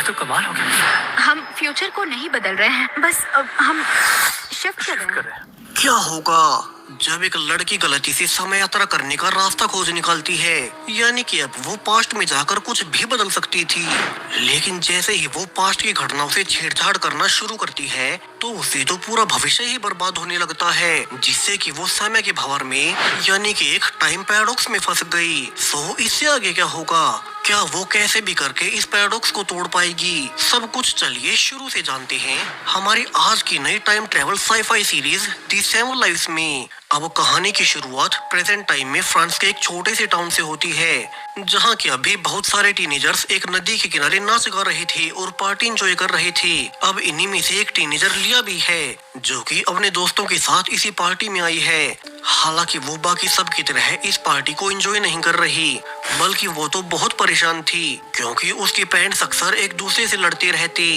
तो कमाल हो गया। हम फ्यूचर को नहीं बदल रहे हैं, बस अब हम शिफ्ट कर रहे हैं। क्या होगा जब एक लड़की गलती से समय यात्रा करने का रास्ता खोज निकालती है? यानी कि अब वो पास्ट में जाकर कुछ भी बदल सकती थी, लेकिन जैसे ही वो पास्ट की घटनाओं से छेड़छाड़ करना शुरू करती है तो उसे तो पूरा भविष्य ही बर्बाद होने लगता है, जिससे कि वो समय के भंवर में यानी कि एक टाइम पैराडॉक्स में फंस गई। सो इससे आगे क्या होगा? क्या वो कैसे भी करके इस पैराडॉक्स को तोड़ पाएगी? सब कुछ चलिए शुरू से जानते हैं हमारी आज की नई time travel sci fi series the seven lives में। अब कहानी की शुरुआत प्रेजेंट टाइम में फ्रांस के एक छोटे से टाउन से होती है, जहाँ की अभी बहुत सारे टीनेजर्स एक नदी के किनारे नाच गा रहे थे और पार्टी एंजॉय कर रहे थे। अब इन्हीं में से एक टीनेजर लिया भी है, जो कि अपने दोस्तों के साथ इसी पार्टी में आई है। हालांकि वो बाकी सब की तरह इस पार्टी को एंजॉय नहीं कर रही, बल्कि वो तो बहुत परेशान थी, क्योंकि उसके पेरेंट्स अक्सर एक दूसरे से लड़ते रहते।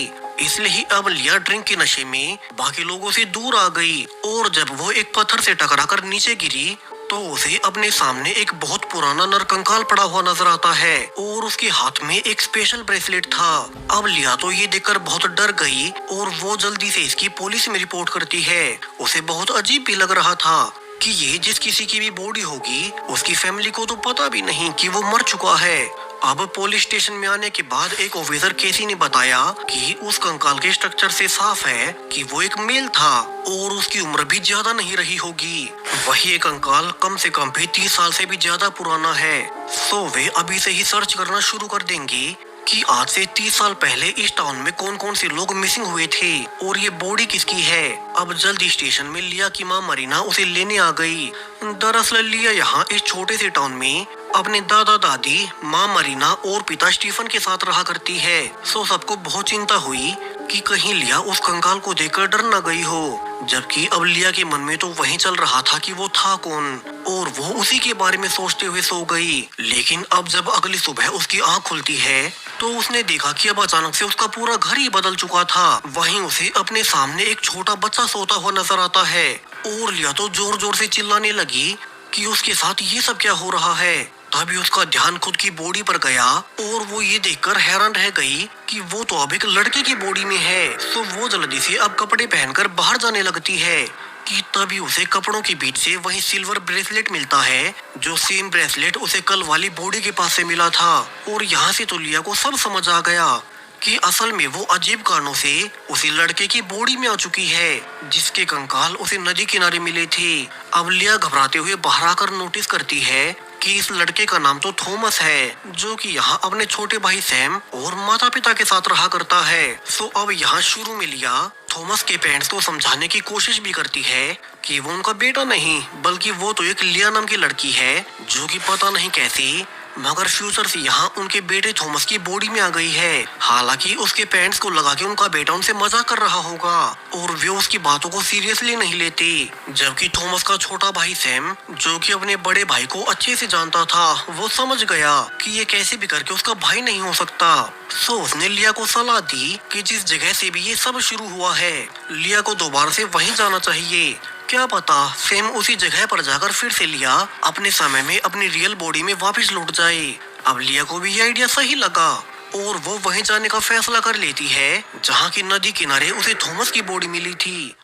इसलिए ही अब लिया ड्रिंक के नशे में बाकी लोगों से दूर आ गई, और जब वो एक पत्थर से टकराकर नीचे गिरी तो उसे अपने सामने एक बहुत पुराना नरकंकाल पड़ा हुआ नजर आता है, और उसके हाथ में एक स्पेशल ब्रेसलेट था। अब लिया तो ये देखकर बहुत डर गई और वो जल्दी से इसकी पुलिस में रिपोर्ट करती है। उसे बहुत अजीब भी लग रहा था कि ये जिस किसी की भी बॉडी होगी उसकी फैमिली को तो पता भी नहीं कि वो मर चुका है। अब पुलिस स्टेशन में आने के बाद एक ऑफिसर केसी ने बताया कि उस कंकाल के स्ट्रक्चर से साफ है कि वो एक मेल था और उसकी उम्र भी ज्यादा नहीं रही होगी। वही एक कंकाल कम से कम भी 30 साल से भी ज्यादा पुराना है। सो वे अभी से ही सर्च करना शुरू कर देंगे कि आज से 30 साल पहले इस टाउन में कौन कौन से लोग मिसिंग हुए थे और ये बॉडी किसकी है। अब जल्दी स्टेशन में लिया की माँ मरीना उसे लेने आ गई। दरअसल लिया यहाँ इस छोटे से टाउन में अपने दादा दादी, माँ मरीना और पिता स्टीफन के साथ रहा करती है। सो सबको बहुत चिंता हुई कि कहीं लिया उस कंकाल को देखकर डर न गई हो, जबकि अब लिया के मन में तो वही चल रहा था कि वो था कौन, और वो उसी के बारे में सोचते हुए सो गई। लेकिन अब जब अगली सुबह उसकी आँख खुलती है तो उसने देखा कि अब अचानक से उसका पूरा घर ही बदल चुका था। वहीं उसे अपने सामने एक छोटा बच्चा सोता हुआ नजर आता है, और लिया तो जोर जोर से चिल्लाने लगी कि उसके साथ ये सब क्या हो रहा है। तभी उसका ध्यान खुद की बॉडी पर गया और वो ये देखकर हैरान रह गई कि वो तो अब एक लड़के की बॉडी में है। तो वो जल्दी से अब कपड़े पहनकर बाहर जाने लगती है कि तभी उसे कपड़ों के बीच से वही सिल्वर ब्रेसलेट मिलता है, जो सेम ब्रेसलेट उसे कल वाली बॉडी के पास से मिला था। और यहाँ से तो लिया को सब समझ आ गया कि असल में वो अजीब कारणों से उसी लड़के की बॉडी में आ चुकी है, जिसके कंकाल उसे नदी किनारे मिले थे। अब लिया घबराते हुए बाहर आकर नोटिस करती है कि इस लड़के का नाम तो थॉमस है, जो कि यहाँ अपने छोटे भाई सैम और माता पिता के साथ रहा करता है। सो अब यहाँ शुरू में लिया थॉमस के पेरेंट्स को समझाने की कोशिश भी करती है कि वो उनका बेटा नहीं, बल्कि वो तो एक लिया नाम की लड़की है, जो कि पता नहीं कैसे मगर फ्यूचर से यहाँ उनके बेटे थॉमस की बॉडी में आ गई है। हालांकि उसके पेरेंट्स को लगा कि उनका बेटा उनसे मजाक कर रहा होगा और वे उसकी बातों को सीरियसली नहीं लेते, जबकि थॉमस का छोटा भाई सैम, जो कि अपने बड़े भाई को अच्छे से जानता था, वो समझ गया कि ये कैसे भी करके उसका भाई नहीं हो सकता। सो उसने लिया को सलाह दी कि जिस जगह से भी ये सब शुरू हुआ है, लिया को दोबारा से वहीं जाना चाहिए। क्या पता सैम उसी जगह पर जाकर फिर से लिया अपने समय में अपनी रियल बॉडी में वापस लौट जाए। अब लिया को भी ये आइडिया सही लगा और वो वहीं जाने का फैसला कर लेती है जहाँ की नदी किनारे उसे थॉमस की बॉडी मिली थी।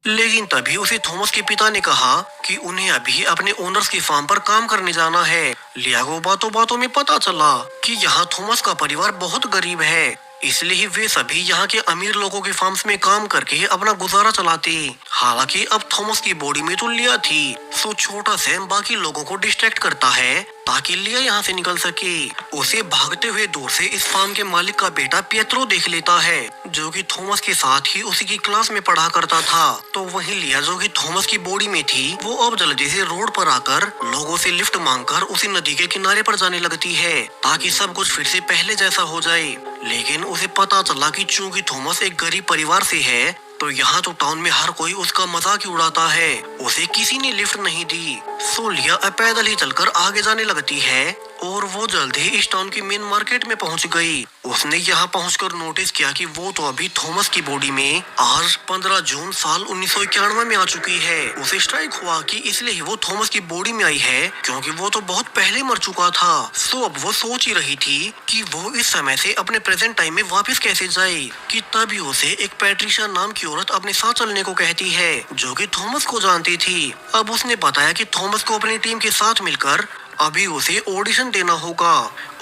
लेकिन तभी उसे थॉमस के पिता ने कहा कि उन्हें अभी अपने ओनर्स की फार्म पर काम करने जाना है। लिया को बातों बातों में पता चला कि यहाँ थॉमस का परिवार बहुत गरीब है, इसलिए ही वे सभी यहाँ के अमीर लोगों के फार्म्स में काम करके अपना गुजारा चलाते। हालांकि अब थॉमस की बॉडी में तो लिया थी, सो छोटा सैम बाकी लोगों को डिस्ट्रैक्ट करता है ताकि लिया यहाँ से निकल सके। उसे भागते हुए दूर से इस फार्म के मालिक का बेटा पियत्रो देख लेता है, जो कि थॉमस के साथ ही उसी की क्लास में पढ़ा करता था। तो वही लिया, जो कि थॉमस की बॉडी में थी, वो अब जल्दी से रोड पर आकर लोगों से लिफ्ट मांगकर उसी नदी के किनारे पर जाने लगती है ताकि सब कुछ फिर से पहले जैसा हो जाए। लेकिन उसे पता चला कि चूंकि थॉमस एक गरीब परिवार से है तो यहाँ तो टाउन में हर कोई उसका मजाक ही उड़ाता है। उसे किसी ने लिफ्ट नहीं दी, सो लिया पैदल ही चलकर आगे जाने लगती है और वो जल्द ही इस टाउन की मेन मार्केट में पहुंच गई। उसने यहाँ पहुंचकर नोटिस किया कि वो तो अभी थॉमस की बॉडी में आज 15 जून साल 1991 में आ चुकी है। उसे स्ट्राइक हुआ कि इसलिए ही वो थॉमस की बॉडी में आई है क्योंकि वो तो बहुत पहले मर चुका था। सो अब वो सोच ही रही थी कि वो इस समय से अपने प्रेजेंट टाइम में वापस कैसे जाए कि तभी उसे एक पैट्रिशा नाम की औरत अपने साथ चलने को कहती है जो कि थॉमस को जानती थी। अब उसने बताया कि थॉमस को अपनी टीम के साथ मिलकर अभी उसे ऑडिशन देना होगा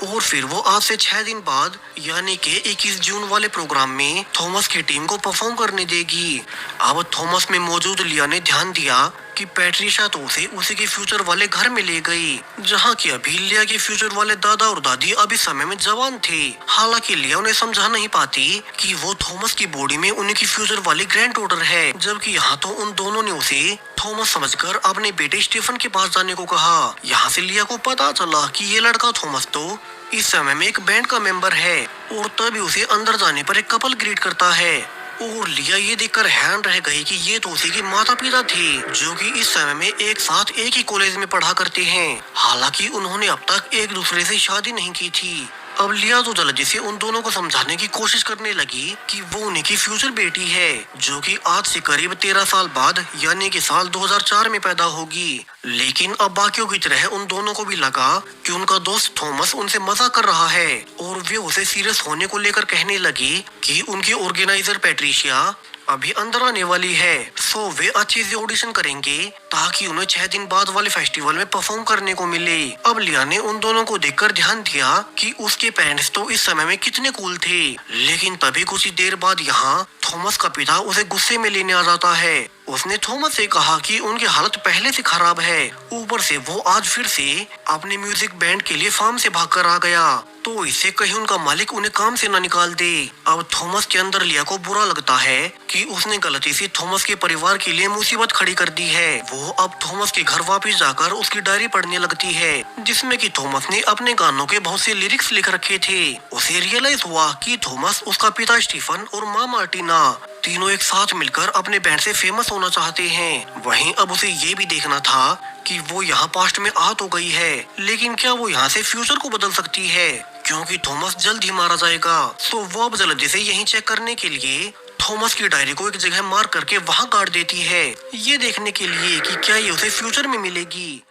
और फिर वो आज से 6 दिन बाद यानी कि 21 जून वाले प्रोग्राम में थॉमस की टीम को परफॉर्म करने देगी। अब थॉमस में मौजूद लिया ने ध्यान दिया कि पैट्रिशा तो उसे उसी के फ्यूचर वाले घर में ले गई जहाँ की अभी लिया के फ्यूचर वाले दादा और दादी अभी समय में जवान थे। हालांकि लिया उन्हें समझा नहीं पाती कि वो थॉमस की बॉडी में उनकी फ्यूचर वाली ग्रैंड डॉटर है, जबकि यहाँ तो उन दोनों ने उसे थॉमस समझकर अपने बेटे स्टीफन के पास जाने को कहा। यहाँ से लिया को पता चला कि ये लड़का थॉमस तो इस समय में एक बैंड का मेंबर है और तभी उसे अंदर जाने पर एक कपल ग्रीट करता है और लिया ये देखकर हैरान रह गई कि ये तो उसी के माता पिता थे जो कि इस समय में एक साथ एक ही कॉलेज में पढ़ा करते हैं। हालांकि उन्होंने अब तक एक दूसरे से शादी नहीं की थी। अब लिया तो जल्दी से उन दोनों को समझाने की कोशिश करने लगी कि वो उन्हीं की फ्यूचर बेटी है जो कि आज से करीब 13 साल बाद यानी कि साल 2004 में पैदा होगी। लेकिन अब बाकियों की तरह उन दोनों को भी लगा कि उनका दोस्त थॉमस उनसे मजाक कर रहा है और वे उसे सीरियस होने को लेकर कहने लगी कि उनकी ऑर्गेनाइजर पैट्रिशिया अभी अंदर आने वाली है। सो वे अच्छे से ऑडिशन करेंगे ताकि उन्हें 6 दिन बाद वाले फेस्टिवल में परफॉर्म करने को मिले। अब लिया ने उन दोनों को देखकर ध्यान दिया कि उसके पेरेंट्स तो इस समय में कितने कूल थे। लेकिन तभी कुछ ही देर बाद यहाँ थॉमस का पिता उसे गुस्से में लेने आ जाता है। उसने थॉमस से कहा कि उनकी हालत पहले से खराब है, ऊपर से वो आज फिर से अपने म्यूजिक बैंड के लिए फार्म से भागकर आ गया तो इससे कहीं उनका मालिक उन्हें काम से न निकाल दे। अब थॉमस के अंदर लिया को बुरा लगता है कि उसने गलती से थॉमस के परिवार के लिए मुसीबत खड़ी कर दी है। वो अब थॉमस के घर वापस जाकर उसकी डायरी पढ़ने लगती है जिसमें कि थॉमस ने अपने गानों के बहुत से लिरिक्स लिख रखे थे। उसे रियलाइज हुआ कि थॉमस, उसका पिता स्टीफन और माँ मार्टिना तीनों एक साथ मिलकर अपने बैंड से फेमस होना चाहते हैं। वहीं अब उसे ये भी देखना था कि वो यहाँ पास्ट में आ तो गई है लेकिन क्या वो यहाँ से फ्यूचर को बदल सकती है क्योंकि थॉमस जल्द ही मारा जाएगा। सो वो अब जल्दी से यहीं चेक करने के लिए थॉमस की डायरी को एक जगह मार्क करके वहाँ गाड़ देती है ये देखने के लिए कि क्या ये उसे फ्यूचर में मिलेगी।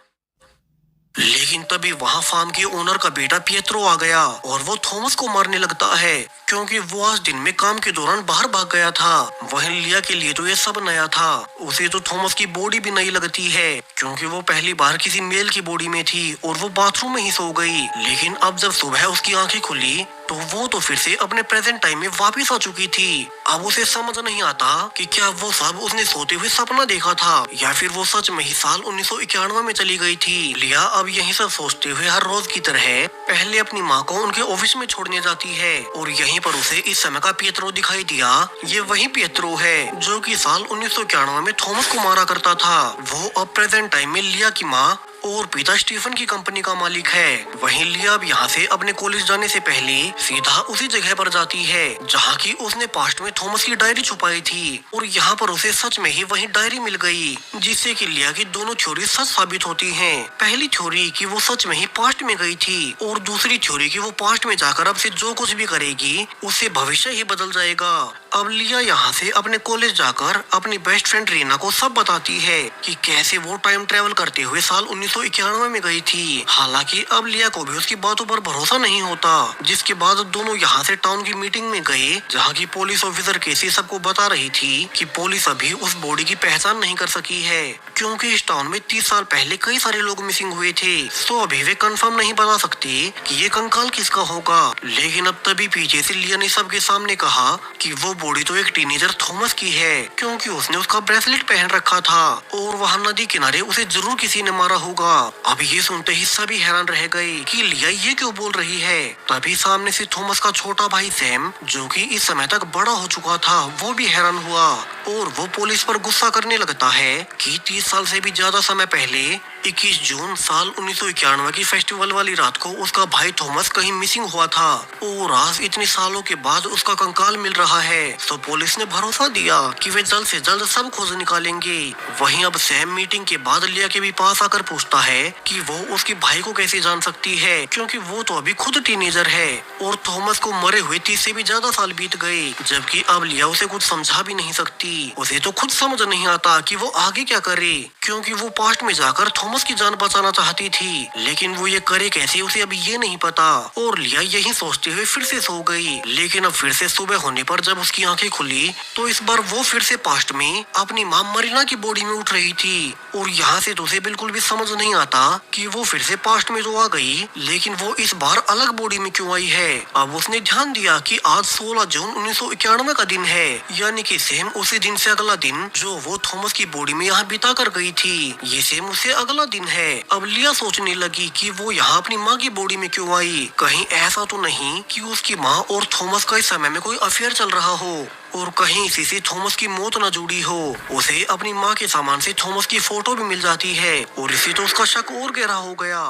लेकिन तभी वहाँ फार्म के ओनर का बेटा पिएत्रो आ गया और वो थॉमस को मारने लगता है क्योंकि वो आज दिन में काम के दौरान बाहर भाग गया था। वहीं लिया के लिए तो ये सब नया था, उसे तो थॉमस की बॉडी भी नई लगती है क्योंकि वो पहली बार किसी मेल की बॉडी में थी और वो बाथरूम में ही सो गई। लेकिन अब जब सुबह उसकी आंखें खुली तो वो तो फिर से अपने प्रेजेंट टाइम में वापस आ चुकी थी। अब उसे समझ नहीं आता कि क्या वो सब उसने सोते हुए सपना देखा था या फिर वो सच में ही साल 1991 में चली गई थी। लिया अब यही सब सोचते हुए हर रोज की तरह पहले अपनी माँ को उनके ऑफिस में छोड़ने जाती है और यहीं पर उसे इस समय का पिएत्रो दिखाई दिया। ये वही पिएत्रो है जो कि साल 1991 में थॉमस को मारा करता था। वो अब प्रेजेंट टाइम में लिया की माँ और पिता स्टीफन की कंपनी का मालिक है। वहीं लिया अब यहाँ से अपने कॉलेज जाने से पहले सीधा उसी जगह पर जाती है जहाँ की उसने पास्ट में थॉमस की डायरी छुपाई थी और यहाँ पर उसे सच में ही वही डायरी मिल गई जिससे कि लिया की दोनों थ्योरी सच साबित होती हैं। पहली थ्योरी कि वो सच में ही पास्ट में गई थी और दूसरी थ्योरी कि वो पास्ट में जाकर अब से जो कुछ भी करेगी उससे भविष्य ही बदल जाएगा। अब लिया यहाँ से अपने कॉलेज जाकर अपनी बेस्ट फ्रेंड रीना को सब बताती है कि कैसे वो टाइम ट्रेवल करते हुए साल 1991 में गई थी। हालांकि अब लिया को भी उसकी बातों पर भरोसा नहीं होता जिसके बाद दोनों यहाँ से टाउन की मीटिंग में गए जहाँ की पुलिस ऑफिसर केसी सबको बता रही थी कि पुलिस अभी उस बॉडी की पहचान नहीं कर सकी है क्योंकि इस टाउन में 30 साल पहले कई सारे लोग मिसिंग हुए थे। तो अभी वे कंफर्म नहीं बता सकते कि ये कंकाल किसका होगा। लेकिन अब तभी पीछे से लिया ने सबके सामने कहा कि वो बॉडी तो एक टीनेजर थॉमस की है क्योंकि उसने उसका ब्रेसलेट पहन रखा था और वहाँ नदी किनारे उसे जरूर किसी ने मारा होगा। अब ये सुनते ही सभी हैरान रह गए कि लिया ये क्यों बोल रही है। तभी सामने से थॉमस का छोटा भाई सैम जो कि इस समय तक बड़ा हो चुका था वो भी हैरान हुआ और वो पुलिस पर गुस्सा करने लगता है कि 30 साल से भी ज्यादा समय पहले 21 जून साल 1991 की फेस्टिवल वाली रात को उसका भाई थॉमस कहीं मिसिंग हुआ था और आज इतने सालों के बाद उसका कंकाल मिल रहा है। तो पुलिस ने भरोसा दिया कि वे जल्द से जल्द सब खोज निकालेंगे। वहीं अब सैम मीटिंग के बाद लिया के भी पास आकर पूछता है कि वो उसके भाई को कैसे जान सकती है, क्योंकि वो तो अभी खुद टीनेजर है और थॉमस को मरे हुए 30 से भी ज्यादा साल बीत गए। जबकि अब लिया उसे कुछ समझा भी नहीं सकती। उसे तो खुद समझ नहीं आता कि वो आगे क्या करे, क्योंकि वो पास्ट में जाकर थॉमस की जान बचाना चाहती थी, लेकिन वो ये करे कैसे उसे अभी ये नहीं पता। और लिया यही सोचते हुए फिर से सो गई। लेकिन अब फिर से सुबह होने पर जब उसकी आंखें खुली तो इस बार वो फिर से पास्ट में अपनी माँ मरीना की बॉडी में उठ रही थी। और यहाँ से तो उसे बिल्कुल भी समझ नहीं आता कि वो फिर से पास्ट में तो आ गई, लेकिन वो इस बार अलग बॉडी में क्यों आई है। अब उसने ध्यान दिया कि आज 16 जून 1991 का दिन है, यानी कि सेम उसी दिन से अगला दिन जो वो थॉमस की बॉडी में यहाँ बिता कर गई थी, ये सेम उससे अगला दिन है। अब लिया सोचने लगी कि वो यहाँ अपनी माँ की बॉडी में क्यों आई। कहीं ऐसा तो नहीं कि उसकी माँ और थॉमस का इस समय में कोई अफेयर चल रहा हो और कहीं इसी से थॉमस की मौत न जुड़ी हो। उसे अपनी माँ के सामान से थॉमस की फोटो भी मिल जाती है और इसी तो उसका शक और गहरा हो गया।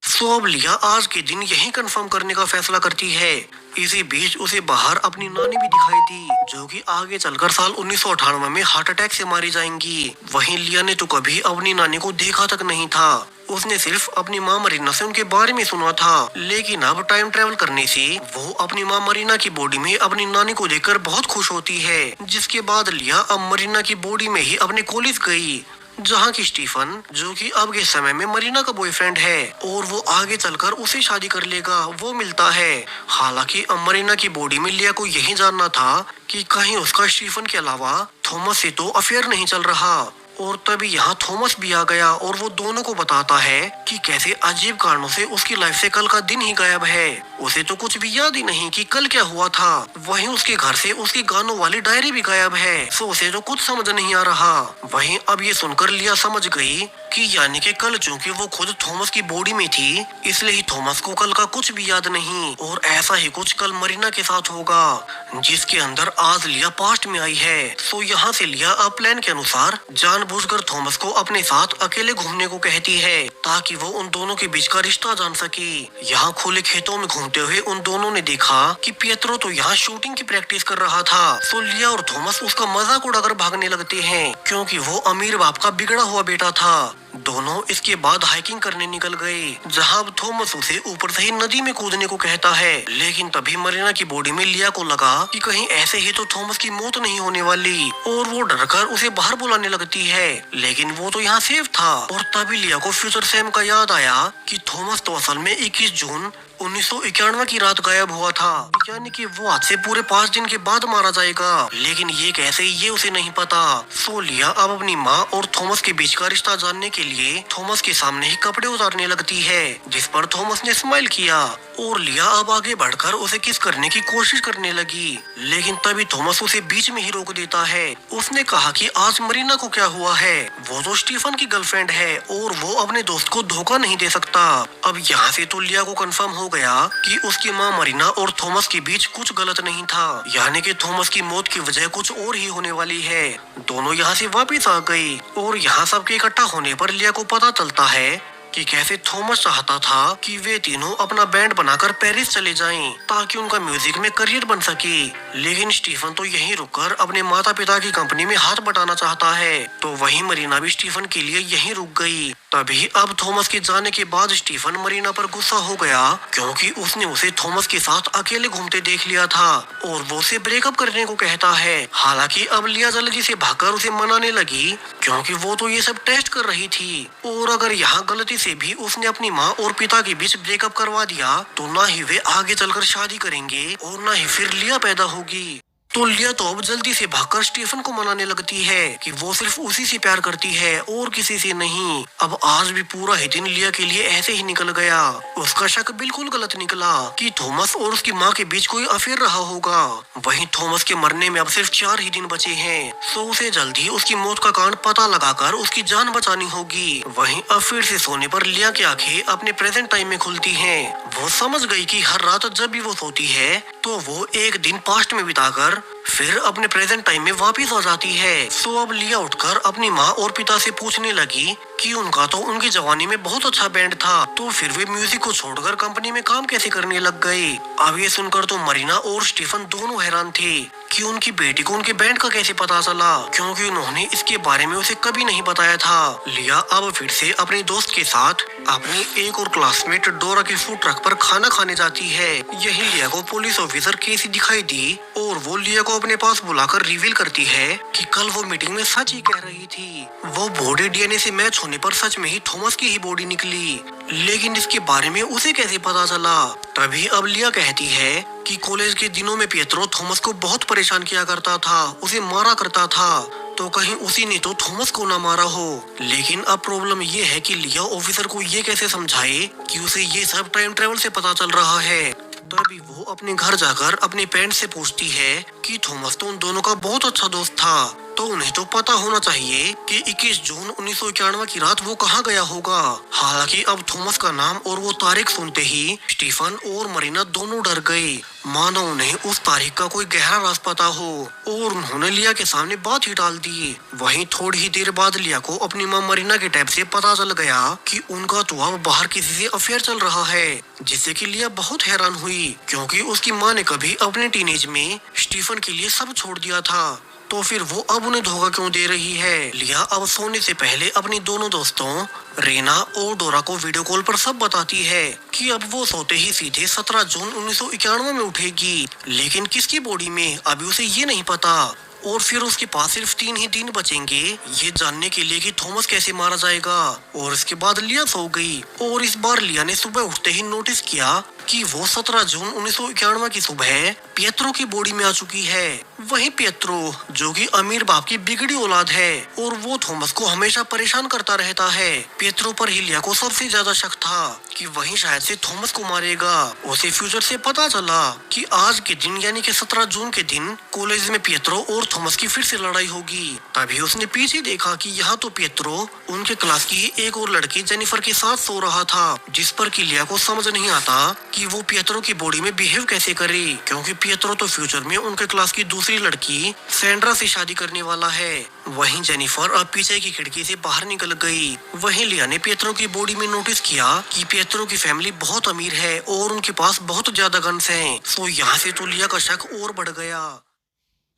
सो अब लिया आज के दिन यही कंफर्म करने का फैसला करती है। इसी बीच उसे बाहर अपनी नानी भी दिखाई दी, जो कि आगे चलकर साल 1998 में हार्ट अटैक से मारी जाएंगी। वहीं लिया ने तो कभी अपनी नानी को देखा तक नहीं था। उसने सिर्फ अपनी माँ मरीना से उनके बारे में सुना था, लेकिन अब टाइम ट्रेवल करने से वो अपनी माँ मरीना की बॉडी में अपनी नानी को देखकर बहुत खुश होती है। जिसके बाद लिया अब मरीना की बॉडी में ही अपने कॉलेज गई, जहाँ की स्टीफन, जो कि अब के समय में मरीना का बॉयफ्रेंड है और वो आगे चलकर उसे शादी कर लेगा, वो मिलता है। हालांकि अब मरीना की बॉडी में लिया को यही जानना था कि कहीं उसका स्टीफन के अलावा थॉमस से तो अफेयर नहीं चल रहा। और तभी यहाँ थॉमस भी आ गया और वो दोनों को बताता है कि कैसे अजीब कारणों से उसकी लाइफ से कल का दिन ही गायब है। उसे तो कुछ भी याद ही नहीं कि कल क्या हुआ था। वहीं उसके घर से उसकी गानों वाली डायरी भी गायब है। सो उसे तो कुछ समझ नहीं आ रहा। वहीं अब ये सुनकर लिया समझ गई कि यानी कि कल चूंकि वो खुद थॉमस की बॉडी में थी, इसलिए ही थॉमस को कल का कुछ भी याद नहीं। और ऐसा ही कुछ कल मरीना के साथ होगा, जिसके अंदर आज लिया पास्ट में आई है। सो यहाँ से लिया अब प्लान के अनुसार जानबूझकर थॉमस को अपने साथ अकेले घूमने को कहती है, ताकि वो उन दोनों के बीच का रिश्ता जान सके। यहाँ खुले खेतों में घूमते हुए उन दोनों ने देखा कि पियत्रो तो यहाँ शूटिंग की प्रैक्टिस कर रहा था। सो लिया और थॉमस उसका मजाक उड़ाकर भागने लगते हैं, क्योंकि वो अमीर बाप का बिगड़ा हुआ बेटा था। दोनों इसके बाद हाइकिंग करने निकल गए, जहां अब थॉमस उसे ऊपर से ही नदी में कूदने को कहता है। लेकिन तभी मरीना की बॉडी में लिया को लगा कि कहीं ऐसे ही तो थॉमस की मौत नहीं होने वाली, और वो डरकर उसे बाहर बुलाने लगती है। लेकिन वो तो यहाँ सेफ था। और तभी लिया को फ्यूचर सैम का याद आया कि थॉमस तो असल में 21 जून 1991 की रात गायब हुआ था, यानी कि वो आज से पूरे 5 दिन के बाद मारा जाएगा। लेकिन ये कैसे, ये उसे नहीं पता। सो लिया अब अपनी माँ और थॉमस के बीच का रिश्ता जानने के लिए थॉमस के सामने ही कपड़े उतारने लगती है, जिस पर थॉमस ने स्माइल किया। और लिया अब आगे बढ़कर उसे किस करने की कोशिश करने लगी, लेकिन तभी थॉमस उसे बीच में ही रोक देता है। उसने कहा कि आज मरीना को क्या हुआ है, वो तो स्टीफन की गर्लफ्रेंड है और वो अपने दोस्त को धोखा नहीं दे सकता। अब यहाँ से तो लिया को कंफर्म हो गया कि उसकी माँ मरीना और थॉमस के बीच कुछ गलत नहीं था, यानी कि थॉमस की मौत की वजह कुछ और ही होने वाली है। दोनों यहाँ से वापस आ गई और यहाँ सबके इकट्ठा होने पर लिया को पता चलता है कि कैसे थॉमस चाहता था कि वे तीनों अपना बैंड बनाकर पेरिस चले जाएं, ताकि उनका म्यूजिक में करियर बन सके। लेकिन स्टीफन तो यहीं रुककर अपने माता पिता की कंपनी में हाथ बटाना चाहता है, तो वहीं मरीना भी स्टीफन के लिए यहीं रुक गई। तभी अब थॉमस के जाने के बाद स्टीफन मरीना पर गुस्सा हो गया, क्योंकि उसने उसे थॉमस के साथ अकेले घूमते देख लिया था और वो उसे ब्रेकअप करने को कहता है। हालांकि अब लिया जल्दी से भागकर उसे मनाने लगी, क्योंकि वो तो ये सब टेस्ट कर रही थी। और अगर यहाँ गलती से भी उसने अपनी माँ और पिता के बीच ब्रेकअप करवा दिया तो ना ही वे आगे चलकर शादी करेंगे और ना ही फिर लिया पैदा होगी। तो लिया तो अब जल्दी से भागकर स्टीफन को मनाने लगती है कि वो सिर्फ उसी से प्यार करती है और किसी से नहीं। अब आज भी पूरा ही दिन लिया के लिए ऐसे ही निकल गया। उसका शक बिल्कुल गलत निकला कि थॉमस और उसकी माँ के बीच कोई अफेयर रहा होगा। वहीं थॉमस के मरने में अब सिर्फ 4 ही दिन बचे हैं, सो उसे जल्दी उसकी मौत का कारण पता लगाकर उसकी जान बचानी होगी। वहीं अब फिर से सोने पर लिया की आंखें अपने प्रेजेंट टाइम में खुलती हैं। वो समझ गई कि हर रात जब भी वो सोती है तो वो एक दिन पास्ट में बिताकर फिर अपने प्रेजेंट टाइम में वापस आ जाती है। सो अब लिया उठकर अपनी माँ और पिता से पूछने लगी कि उनका तो उनकी जवानी में बहुत अच्छा बैंड था, तो फिर वे म्यूजिक को छोड़कर कंपनी में काम कैसे करने लग गए। अब ये सुनकर तो मरीना और स्टीफन दोनों हैरान थे कि उनकी बेटी को उनके बैंड का कैसे पता चला, क्योंकि उन्होंने इसके बारे में उसे कभी नहीं बताया था। लिया अब फिर से अपने दोस्त के साथ अपनी एक और क्लासमेट डोरा के फूड ट्रक पर खाना खाने जाती है। यही लिया को पुलिस ऑफिसर केसी दिखाई दी और वो लिया को अपने पास बुलाकर रिवील करती है कि कल वो मीटिंग में सच ही कह रही थी। वो बॉडी डीएनए से मैच होने पर सच में ही थॉमस की ही बॉडी निकली, लेकिन इसके बारे में उसे कैसे पता चला। तभी अब लिया कहती है कि कॉलेज के दिनों में पिएत्रो थॉमस को बहुत परेशान किया करता था, उसे मारा करता था, तो कहीं उसी ने तो थॉमस को ना मारा हो। लेकिन अब प्रॉब्लम ये है कि लिया ऑफिसर को ये कैसे समझाए कि उसे ये सब टाइम ट्रेवल से पता चल रहा है। तभी वो अपने घर जाकर अपने पेरेंट्स से पूछती है कि थॉमस तो उन दोनों का बहुत अच्छा दोस्त था, तो उन्हें तो पता होना चाहिए कि 21 जून 1991 की रात वो कहाँ गया होगा। हालांकि अब थॉमस का नाम और वो तारीख सुनते ही स्टीफन और मरीना दोनों डर गए, मानो उन्हें उस तारीख का कोई गहरा राज पता हो, और उन्होंने लिया के सामने बात ही डाल दी। वहीं थोड़ी ही देर बाद लिया को अपनी माँ मरीना के टैब से पता चल गया कि उनका तो अब बाहर किसी से अफेयर चल रहा है, जिससे कि लिया बहुत हैरान हुई, क्योंकि उसकी माँ ने कभी अपने टीनेज में स्टीफन के लिए सब छोड़ दिया था, तो फिर वो अब उन्हें धोखा क्यों दे रही है। लिया अब सोने से पहले अपनी दोनों दोस्तों रेना और डोरा को वीडियो कॉल पर सब बताती है कि अब वो सोते ही सीधे 17 जून 1991 में उठेगी, लेकिन किसकी बॉडी में अभी उसे ये नहीं पता। और फिर उसके पास सिर्फ 3 ही दिन बचेंगे ये जानने के लिए कि थॉमस कैसे मारा जाएगा। और इसके बाद लिया सो गई, और इस बार लिया ने सुबह उठते ही नोटिस किया कि वो 17 जून 1991 की सुबह पिएत्रो की बॉडी में आ चुकी है। वही पिएत्रो जो कि अमीर बाप की बिगड़ी औलाद है, और वो थॉमस को हमेशा परेशान करता रहता है। पिएत्रो पर ही लिया को सबसे ज्यादा शक था कि वही शायद से थॉमस को मारेगा। उसे फ्यूचर से पता चला कि आज के दिन यानी कि 17 जून के दिन कॉलेज में पिएत्रो और थॉमस की फिर से लड़ाई होगी। तभी उसने पीछे देखा कि यहाँ तो पिएत्रो उनके क्लास की एक और लड़की जेनिफर के साथ सो रहा था, जिस पर कि लिया को समझ नहीं आता कि वो पिएत्रो की बॉडी में बिहेव कैसे करे, क्योंकि पिएत्रो तो फ्यूचर में उनके क्लास की दूसरी लड़की सैंड्रा से शादी करने वाला है। वहीं जेनिफर अब पीछे की खिड़की से बाहर निकल गई। वहीं लिया ने पिएत्रो की बॉडी में नोटिस किया कि पिएत्रो की फैमिली बहुत अमीर है और उनके पास बहुत ज्यादा गन्स हैं। सो यहाँ से तो लिया का शक और बढ़ गया।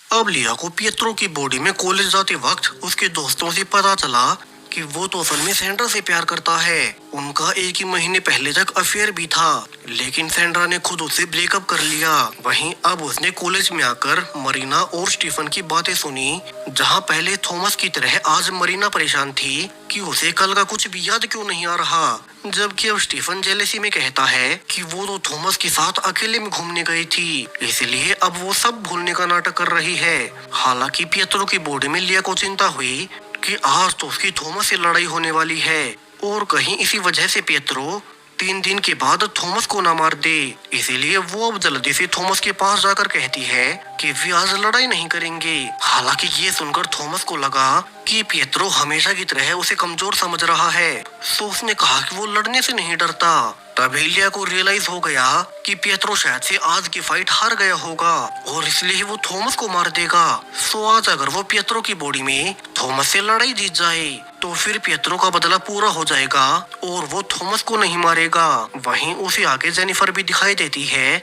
अब लिया को पिएत्रो की बॉडी में कॉलेज जाते वक्त उसके दोस्तों से पता चला कि वो तो असल में सैंड्रा से प्यार करता है। उनका 1 ही महीने पहले तक अफेयर भी था, लेकिन सैंड्रा ने खुद उससे ब्रेकअप कर लिया। वहीं अब उसने कॉलेज में आकर मरीना और स्टीफन की बातें सुनी, जहां पहले थॉमस की तरह आज मरीना परेशान थी कि उसे कल का कुछ भी याद क्यों नहीं आ रहा, जबकि अब स्टीफन जेलेसी में कहता है कि वो तो थॉमस के साथ अकेले में घूमने गई थी, इसलिए अब वो सब भूलने का नाटक कर रही है। हालांकि पिएत्रो की बॉडी में लिया को चिंता हुई कि आज तो उसकी थॉमस से लड़ाई होने वाली है, और कहीं इसी वजह से पिएत्रो 3 दिन के बाद थॉमस को ना मार दे। इसीलिए वो अब जल्दी से थॉमस के पास जाकर कहती है कि वे आज लड़ाई नहीं करेंगे। हालांकि ये सुनकर थॉमस को लगा कि पिएत्रो हमेशा की तरह उसे कमजोर समझ रहा है, तो उसने कहा कि वो लड़ने से नहीं डरता। तभी लिया को रियलाइज हो गया कि पिएत्रो शायद से आज की फाइट हार गया होगा, और इसलिए वो थॉमस को मार देगा। सो आज अगर वो पिएत्रो की बॉडी में थॉमस से लड़ाई जीत जाए तो फिर पिएत्रो का बदला पूरा हो जाएगा और वो थॉमस को नहीं मारेगा। वहीं उसे आगे जेनिफर भी दिखाई देती है।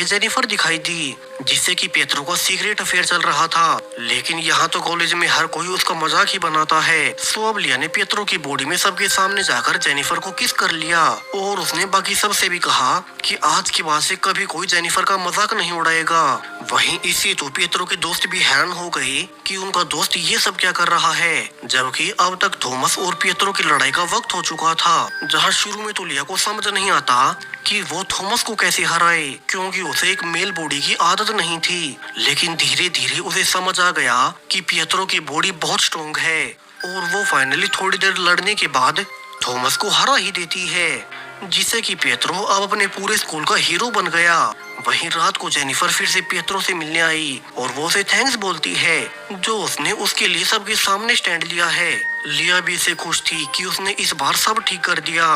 जेनिफर दिखाई दी, जिससे कि पिएत्रो का सीक्रेट अफेयर चल रहा था, लेकिन यहाँ तो कॉलेज में हर कोई उसका मजाक ही बनाता है। सो अब लिया ने पिएत्रो की बॉडी में सबके सामने जाकर जेनिफर को किस कर लिया, और उसने बाकी सबसे भी कहा कि आज के बाद से कभी कोई जेनिफर का मजाक नहीं उड़ाएगा। वहीं इससे तो पिएत्रो के दोस्त भी हैरान हो गए कि उनका दोस्त ये सब क्या कर रहा है, जबकि अब तक थॉमस और पिएत्रो की लड़ाई का वक्त हो चुका था, जहाँ शुरू में तो लिया को समझ नहीं आता कि वो थॉमस को कैसे हराए, क्योंकि उसे एक मेल बॉडी की आदत नहीं थी। लेकिन धीरे धीरे उसे समझ आ गया कि पिएत्रो की बॉडी बहुत स्ट्रॉन्ग है, और वो फाइनली थोड़ी देर लड़ने के बाद थॉमस को हरा ही देती है, जिससे कि पिएत्रो अब अपने पूरे स्कूल का हीरो बन गया। वहीं रात को जेनिफर फिर से पिएत्रो से मिलने आई और वो उसे थैंक्स बोलती है, जो उसने उसके लिए सबके सामने स्टैंड लिया है। लिया भी इससे खुश थी कि उसने इस बार सब ठीक कर दिया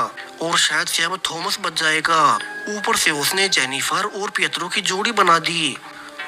और शायद से अब थॉमस बच जाएगा। ऊपर से उसने जेनिफर और पिएत्रो की जोड़ी बना दी।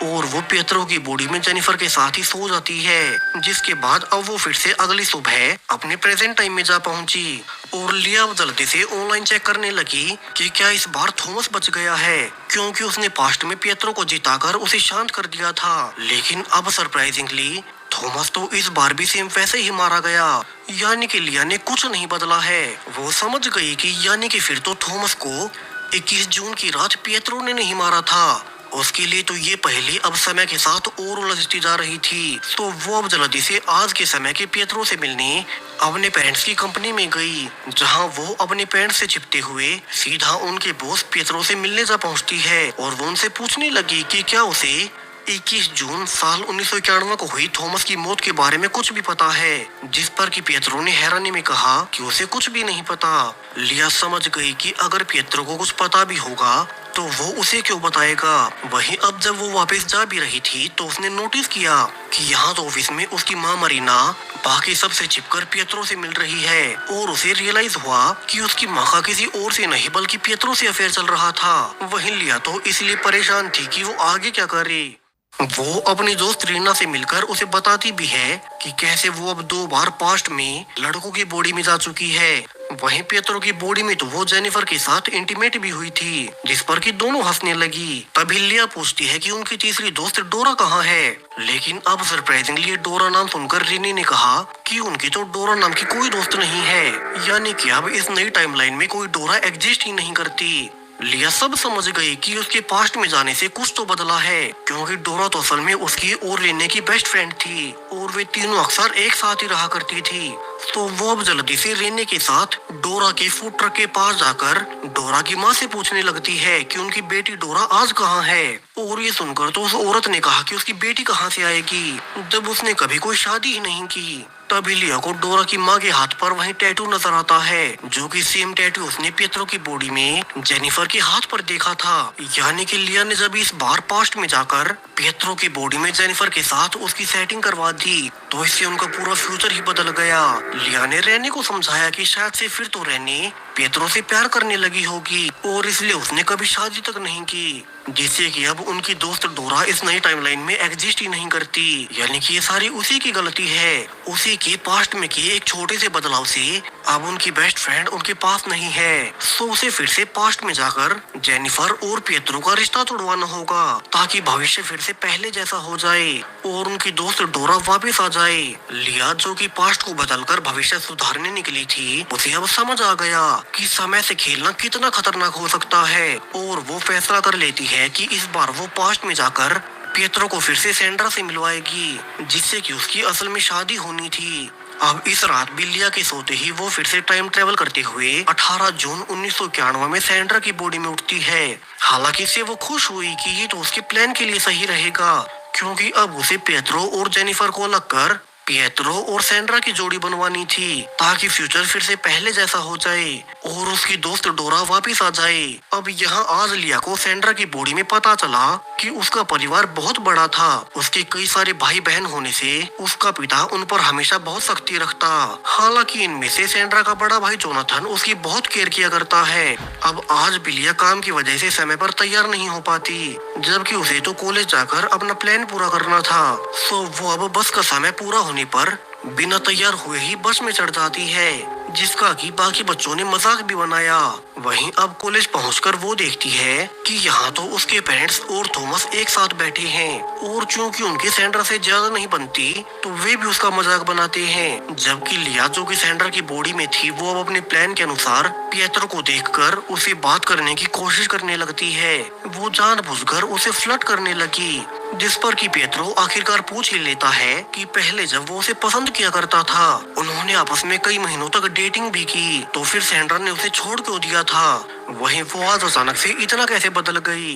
और वो पियत्रो की बॉडी में जेनिफर के साथ ही सो जाती है, जिसके बाद अब वो फिर से अगली सुबह अपने प्रेजेंट टाइम में जा पहुंची और लिया जल्दी से ऑनलाइन चेक करने लगी कि क्या इस बार थॉमस बच गया है, क्योंकि उसने पास्ट में पियत्रो को जिताकर उसे शांत कर दिया था। लेकिन अब सरप्राइजिंगली थॉमस तो इस बार भी सेम वैसे ही मारा गया, यानी कि लिया ने कुछ नहीं बदला है। वो समझ गई कि यानी कि फिर तो थॉमस को 21 जून की रात पियत्रो ने नहीं मारा था। उसके लिए तो ये पहले अब समय के साथ और उलझती जा रही थी, तो वो अब जल्दी से आज के समय के पियत्रो से मिलने अपने पेरेंट्स की कंपनी में गई, जहां वो अपने पेरेंट्स से छिपते हुए सीधा उनके बॉस पियत्रो से मिलने जा पहुंचती है और वो उनसे पूछने लगी कि क्या उसे 21 जून साल 1991 को हुई थॉमस की मौत के बारे में कुछ भी पता है, जिस पर कि पियत्रो ने हैरानी में कहा कि उसे कुछ भी नहीं पता। लिया समझ गई कि अगर पियत्रो को कुछ पता भी होगा तो वो उसे क्यों बताएगा। वहीं अब जब वो वापस जा भी रही थी तो उसने नोटिस किया कि यहाँ तो ऑफिस में उसकी माँ मरीना बाकी सबसे छिपकर पियत्रो से मिल रही है, और उसे रियलाइज हुआ कि उसकी माँ का किसी और से नहीं बल्कि पियत्रो से अफेयर चल रहा था। वहीं लिया तो इसलिए परेशान थी कि वो आगे क्या करे। वो अपनी दोस्त रीना से मिलकर उसे बताती भी है कि कैसे वो अब 2 बार पास्ट में लड़कों की बॉडी में जा चुकी है। वहीं पियत्रो की बॉडी में तो वो जेनिफर के साथ इंटीमेट भी हुई थी, जिस पर कि दोनों हंसने लगी। तभी लिया पूछती है कि उनकी तीसरी दोस्त डोरा कहाँ है, लेकिन अब सरप्राइजिंगली डोरा नाम सुनकर रीनी ने कहा कि उनकी तो डोरा नाम की कोई दोस्त नहीं है, यानी कि अब इस नई टाइमलाइन में कोई डोरा एग्जिस्ट ही नहीं करती। लिया सब समझ गई कि उसके पास्ट में जाने से कुछ तो बदला है, क्योंकि डोरा तो असल में उसकी और रीने की बेस्ट फ्रेंड थी और वे तीनों अक्सर एक साथ ही रहा करती थी। तो वो अब जल्दी से रीने के साथ डोरा के फूड ट्रक के पास जाकर डोरा की माँ से पूछने लगती है कि उनकी बेटी डोरा आज कहाँ है। और ये सुनकर तो उस औरत ने कहा कि उसकी बेटी कहाँ से आएगी जब उसने कभी कोई शादी ही नहीं की। तभी लिया को डोरा की माँ के हाथ पर वही टैटू नजर आता है, जो कि सेम टैटू उसने पियत्रो की बॉडी में जेनिफर के हाथ पर देखा था। यानी कि लिया ने जब इस बार पास्ट में जाकर पियत्रो की बॉडी में जेनिफर के साथ उसकी सेटिंग करवा दी, तो इससे उनका पूरा फ्यूचर ही बदल गया। लिया ने रेने को समझाया कि शायद से फिर तो रेने पियत्रो से प्यार करने लगी होगी और इसलिए उसने कभी शादी तक नहीं की, जिससे कि अब उनकी दोस्त डोरा इस नई टाइमलाइन में एग्जिस्ट ही नहीं करती। यानी कि ये सारी उसी की गलती है। उसी के पास्ट में किए एक छोटे से बदलाव से अब उनकी बेस्ट फ्रेंड उनके पास नहीं है, सो उसे फिर से पास्ट में जाकर जेनिफर और पियत्रो का रिश्ता तोड़वाना होगा, ताकि भविष्य फिर से पहले जैसा हो जाए और उनकी दोस्त डोरा वापस आ जाए। लिया जो कि पास्ट को बदलकर भविष्य सुधारने निकली थी, उसे अब समझ आ गया कि समय से खेलना कितना खतरनाक हो सकता है, और वो फैसला कर लेती है कि इस बार वो पास्ट में जाकर पियत्रो को फिर से सैंड्रा से मिलवाएगी, जिससे कि उसकी असल में शादी होनी थी। अब इस रात भी लिया के सोते ही वो फिर से टाइम ट्रेवल करते हुए 18 जून 1991 में सैंड्रा की बॉडी में उठती है। हालांकि इससे वो खुश हुई कि ये तो उसके प्लान के लिए सही रहेगा, क्योंकि अब उसे पियत्रो और जेनिफर को अलग कर पियत्रो और सैंड्रा की जोड़ी बनवानी थी, ताकि फ्यूचर फिर से पहले जैसा हो जाए और उसकी दोस्त डोरा वापस आ जाए। अब यहाँ आज लिया को सैंड्रा की बॉडी में पता चला कि उसका परिवार बहुत बड़ा था। उसके कई सारे भाई बहन होने से उसका पिता उन पर हमेशा बहुत सख्ती रखता। हालांकि इनमें से सैंड्रा का बड़ा भाई जोनाथन उसकी बहुत केयर किया करता है। अब आज भी लिया काम की वजह से समय पर तैयार नहीं हो पाती, जबकि उसे तो कॉलेज जाकर अपना प्लान पूरा करना था। सो वो अब बस का समय पूरा होने पर बिना तैयार हुए ही बस में चढ़ जाती है, जिसका कि बाकी बच्चों ने मजाक भी बनाया। वहीं अब कॉलेज पहुंचकर वो देखती है कि यहाँ तो उसके पेरेंट्स और थॉमस एक साथ बैठे हैं, और चूंकि उनकी सैंड्रा से ज्यादा नहीं बनती तो वे भी उसका मजाक बनाते हैं। जबकि लिया जो कि सैंड्रा की बॉडी में थी, वो अब अपने प्लान के अनुसार पियत्रो को देखकर उसे बात करने की कोशिश करने लगती है। वो जानबूझकर उसे फ्लर्ट करने लगी, जिस पर कि पियत्रो आखिरकार पूछ ही लेता है कि पहले जब वो उसे पसंद किया करता था, उन्होंने आपस में कई महीनों तक डेटिंग भी की, तो फिर सैंड्रा ने उसे छोड़ क्यों दिया था। वहीं वो आज अचानक से इतना कैसे बदल गई।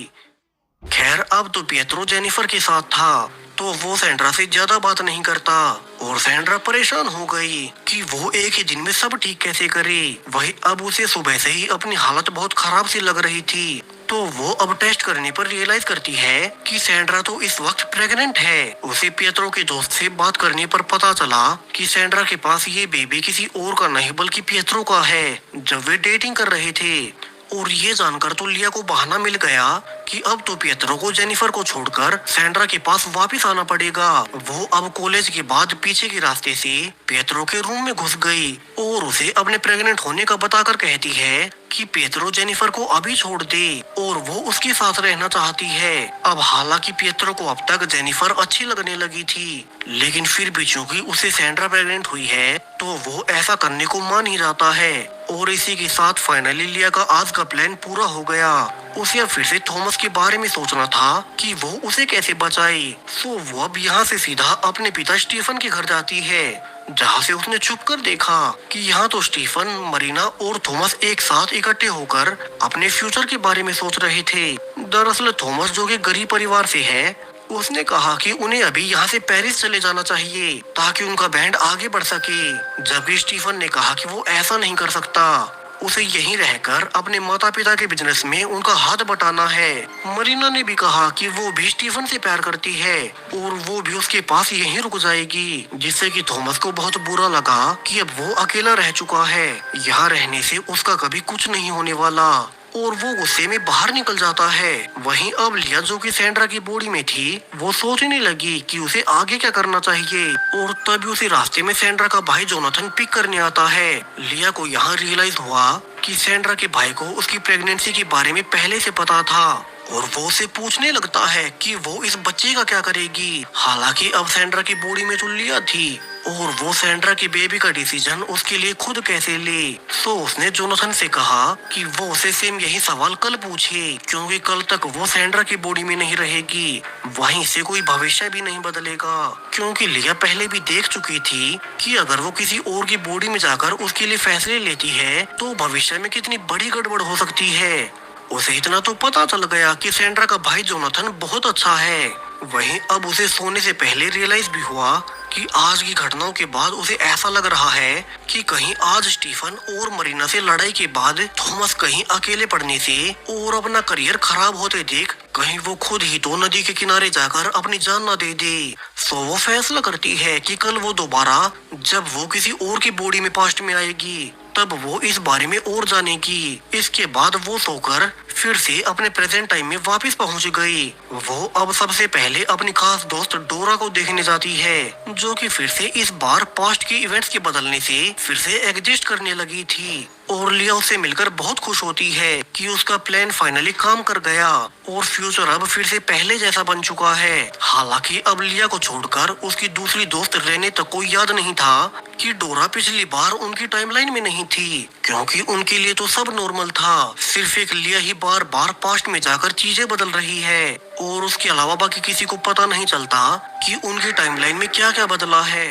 खैर अब तो पियत्रो जेनिफर के साथ था, तो वो सैंड्रा से ज्यादा बात नहीं करता, और सैंड्रा परेशान हो गई कि वो एक ही दिन में सब ठीक कैसे करे। वही अब उसे सुबह से ही अपनी हालत बहुत खराब सी लग रही थी, तो वो अब टेस्ट करने पर रियलाइज करती है कि सैंड्रा तो इस वक्त प्रेग्नेंट है। उसे पियत्रो के दोस्त से बात करने पर पता चला कि सैंड्रा के पास ये बेबी किसी और का नहीं बल्कि पियत्रो का है, जब वे डेटिंग कर रहे थे। और ये जानकर तो लिया को बहाना मिल गया कि अब तो पियत्रो को जेनिफर को छोड़कर सैंड्रा के पास वापस आना पड़ेगा। वो अब कॉलेज के बाद पीछे के रास्ते से पियत्रो के रूम में घुस गई और उसे अपने प्रेग्नेंट होने का बताकर कहती है कि पियत्रो जेनिफर को अभी छोड़ दे और वो उसके साथ रहना चाहती है। अब हालांकि पियत्रो को अब तक जेनिफर अच्छी लगने लगी थी, लेकिन फिर भी चूंकि उसे सैंड्रा प्रेग्नेंट हुई है तो वो ऐसा करने को मान ही जाता है। और इसी के साथ फाइनली लिया का आज का प्लान पूरा हो गया। उसे अब फिर से थॉमस के बारे में सोचना था कि वो उसे कैसे बचाए। सो वो अब यहाँ से सीधा अपने पिता स्टीफन के घर जाती है, जहाँ से उसने छुप कर देखा कि यहाँ तो स्टीफन, मरीना और थॉमस एक साथ इकट्ठे होकर अपने फ्यूचर के बारे में सोच रहे थे। दरअसल थॉमस, जो कि गरीब परिवार से है, उसने कहा कि उन्हें अभी यहाँ से पेरिस चले जाना चाहिए ताकि उनका बैंड आगे बढ़ सके, जबकि स्टीफन ने कहा कि वो ऐसा नहीं कर सकता, उसे यहीं रहकर अपने माता पिता के बिजनेस में उनका हाथ बटाना है। मरीना ने भी कहा कि वो भी स्टीफन से प्यार करती है और वो भी उसके पास यहीं रुक जाएगी, जिससे कि थॉमस को बहुत बुरा लगा कि अब वो अकेला रह चुका है। यहाँ रहने से उसका कभी कुछ नहीं होने वाला और वो गुस्से में बाहर निकल जाता है। वहीं अब लिया, जो कि सैंड्रा की बॉडी में थी, वो सोचने लगी कि उसे आगे क्या करना चाहिए और तभी उसे रास्ते में सैंड्रा का भाई जोनाथन पिक करने आता है। लिया को यहाँ रियलाइज हुआ कि सैंड्रा के भाई को उसकी प्रेगनेंसी के बारे में पहले से पता था और वो उसे पूछने लगता है कि वो इस बच्चे का क्या करेगी। हालांकि अब सैंड्रा की बॉडी में तो लिया थी और वो सैंड्रा की बेबी का डिसीजन उसके लिए खुद कैसे ले। सो उसने जोनाथन से कहा कि वो उसे सेम यही सवाल कल पूछे, क्योंकि कल तक वो सैंड्रा की बॉडी में नहीं रहेगी, वहीं से कोई भविष्य भी नहीं बदलेगा। क्योंकि लिया पहले भी देख चुकी थी कि अगर वो किसी और की बॉडी में जाकर उसके लिए फैसले लेती है तो भविष्य में कितनी बड़ी गड़बड़ हो सकती है। उसे इतना तो पता चल गया कि सैंड्रा का भाई जोनाथन बहुत अच्छा है। वहीं अब उसे सोने से पहले रियलाइज भी हुआ कि आज की घटनाओं के बाद उसे ऐसा लग रहा है कि कहीं आज स्टीफन और मरीना से लड़ाई के बाद थॉमस कहीं अकेले पड़ने से और अपना करियर खराब होते देख कहीं वो खुद ही तो नदी के किनारे जाकर अपनी जान न दे दे। सो वो फैसला करती है कि कल वो दोबारा जब वो किसी और की बॉडी में पास्ट में आएगी तब वो इस बारे में और जानेगी। इसके बाद वो सोकर फिर से अपने प्रेजेंट टाइम में वापस पहुंच गई। वो अब सबसे पहले अपनी खास दोस्त डोरा को देखने जाती है, जो कि फिर से इस बार पास्ट के इवेंट्स के बदलने से फिर से एग्जिस्ट करने लगी थी। और लिया उससे मिलकर बहुत खुश होती है कि उसका प्लान फाइनली काम कर गया और फ्यूचर अब फिर से पहले जैसा बन चुका है। हालांकि अब लिया को छोड़कर उसकी दूसरी दोस्त रेने तक को याद नहीं था कि डोरा पिछली बार उनकी टाइमलाइन में नहीं थी, क्योंकि उनके लिए तो सब नॉर्मल था। सिर्फ एक लिया ही बार बार पास्ट में जाकर चीजें बदल रही है और उसके अलावा बाकी किसी को पता नहीं चलता कि उनकी टाइमलाइन में क्या क्या बदला है।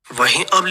वहीं अब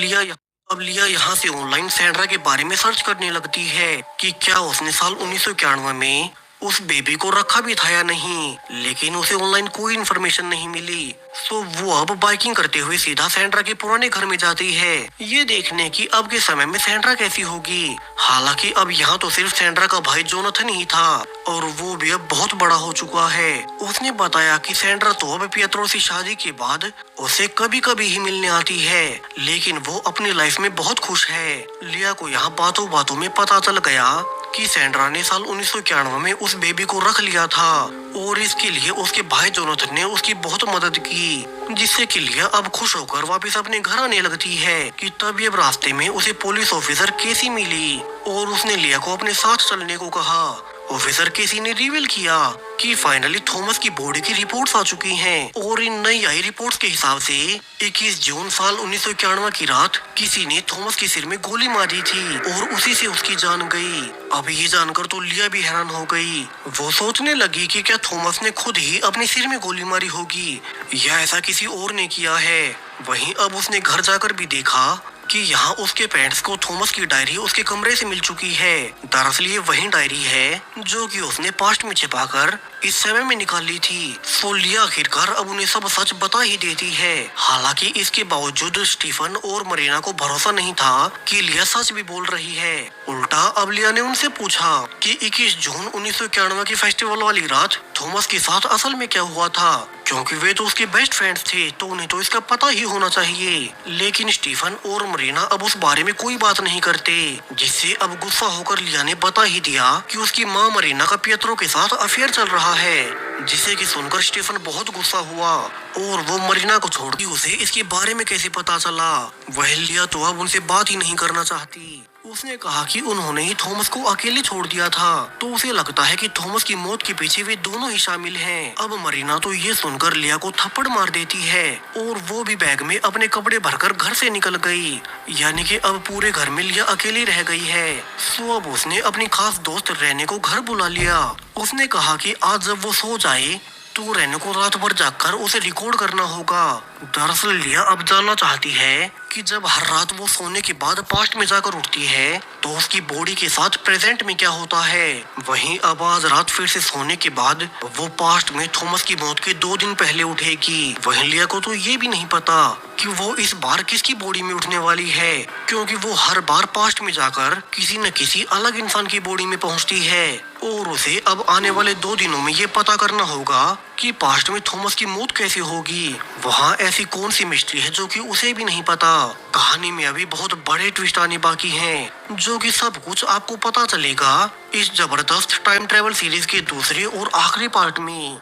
लिया यहाँ से ऑनलाइन सैंड्रा के बारे में सर्च करने लगती है कि क्या उसने साल 1991 में उस बेबी को रखा भी था या नहीं, लेकिन उसे ऑनलाइन कोई इन्फॉर्मेशन नहीं मिली। सो वो अब बाइकिंग करते हुए सीधा सैंड्रा के पुराने घर में जाती है, ये देखने की अब के समय में सैंड्रा कैसी होगी। हालांकि अब यहाँ तो सिर्फ सैंड्रा का भाई जोनाथन ही था और वो भी अब बहुत बड़ा हो चुका है। उसने बताया कि सैंड्रा तो अब पियत्रो से शादी के बाद उसे कभी कभी ही मिलने आती है, लेकिन वो अपनी लाइफ में बहुत खुश है। लिया को यहाँ बातों बातों में पता चल गया कि सैंड्रा ने साल 1991 में उस बेबी को रख लिया था और इसके लिए उसके भाई जोनाथन ने उसकी बहुत मदद की, जिससे कि लिया अब खुश होकर वापस अपने घर आने लगती है कि तभी अब रास्ते में उसे पुलिस ऑफिसर केसी मिली और उसने लिया को अपने साथ चलने को कहा। ऑफिसर केसी ने रिवील किया कि फाइनली थॉमस की बॉडी की रिपोर्ट्स आ चुकी हैं और इन नई आई रिपोर्ट्स के हिसाब से 21 जून साल 1991 की रात किसी ने थॉमस के सिर में गोली मारी थी और उसी से उसकी जान गई। अब ये जानकर तो लिया भी हैरान हो गई। वो सोचने लगी कि क्या थॉमस ने खुद ही अपने सिर में गोली मारी होगी या ऐसा किसी और ने किया है। वहीं अब उसने घर जाकर भी देखा कि यहाँ उसके पेरेंट्स को थॉमस की डायरी उसके कमरे से मिल चुकी है। दरअसल ये वही डायरी है जो कि उसने पास्ट में छिपाकर इस समय में निकाली थी। सो लिया आखिरकार अब उन्हें सब सच बता ही देती है। हालांकि इसके बावजूद स्टीफन और मरीना को भरोसा नहीं था कि लिया सच भी बोल रही है। उल्टा अब लिया ने उनसे पूछा कि 21 जून 1991 की फेस्टिवल वाली रात थॉमस के साथ असल में क्या हुआ था, क्योंकि वे तो उसके बेस्ट फ्रेंड्स थे तो उन्हें तो इसका पता ही होना चाहिए। लेकिन स्टीफन और मरीना अब उस बारे में कोई बात नहीं करते, जिससे अब गुस्सा होकर लिया ने बता ही दिया कि उसकी माँ मरीना का पियत्रो के साथ अफेयर चल रहा है, जिसे कि सुनकर स्टीफन बहुत गुस्सा हुआ और वो मरीना को छोड़ दी। उसे इसके बारे में कैसे पता चला? वह लिया तो अब उनसे बात ही नहीं करना चाहती। उसने कहा कि उन्होंने ही थॉमस को अकेले छोड़ दिया था, तो उसे लगता है कि थॉमस की मौत के पीछे वे दोनों ही शामिल हैं। अब मरीना तो ये सुनकर लिया को थप्पड़ मार देती है और वो भी बैग में अपने कपड़े भरकर घर से निकल गई। यानी कि अब पूरे घर में लिया अकेली रह गई है। सो अब उसने अपनी खास दोस्त रेने को घर बुला लिया। उसने कहा कि आज जब वो सो जाए तो रेने को रात भर जागकर उसे रिकॉर्ड करना होगा। दरअसल लिया अब जानना चाहती है कि जब हर रात वो सोने के बाद पास्ट में जाकर उठती है तो उसकी बॉडी के साथ प्रेजेंट में क्या होता है। वहीं अब आज रात फिर से सोने के बाद वो पास्ट में थॉमस की मौत के 2 दिन पहले उठेगी। वहीं लिया को तो ये भी नहीं पता कि वो इस बार किसकी बॉडी में उठने वाली है, क्योंकि वो हर बार पास्ट में जाकर किसी न किसी अलग इंसान की बॉडी में पहुंचती है और उसे अब आने वाले 2 दिनों में ये पता करना होगा कि पास्ट में थॉमस की मौत कैसे होगी। वहाँ ऐसी कौन सी मिस्ट्री है जो कि उसे भी नहीं पता। कहानी में अभी बहुत बड़े ट्विस्ट आने बाकी हैं, जो कि सब कुछ आपको पता चलेगा इस जबरदस्त टाइम ट्रेवल सीरीज के दूसरे और आखिरी पार्ट में।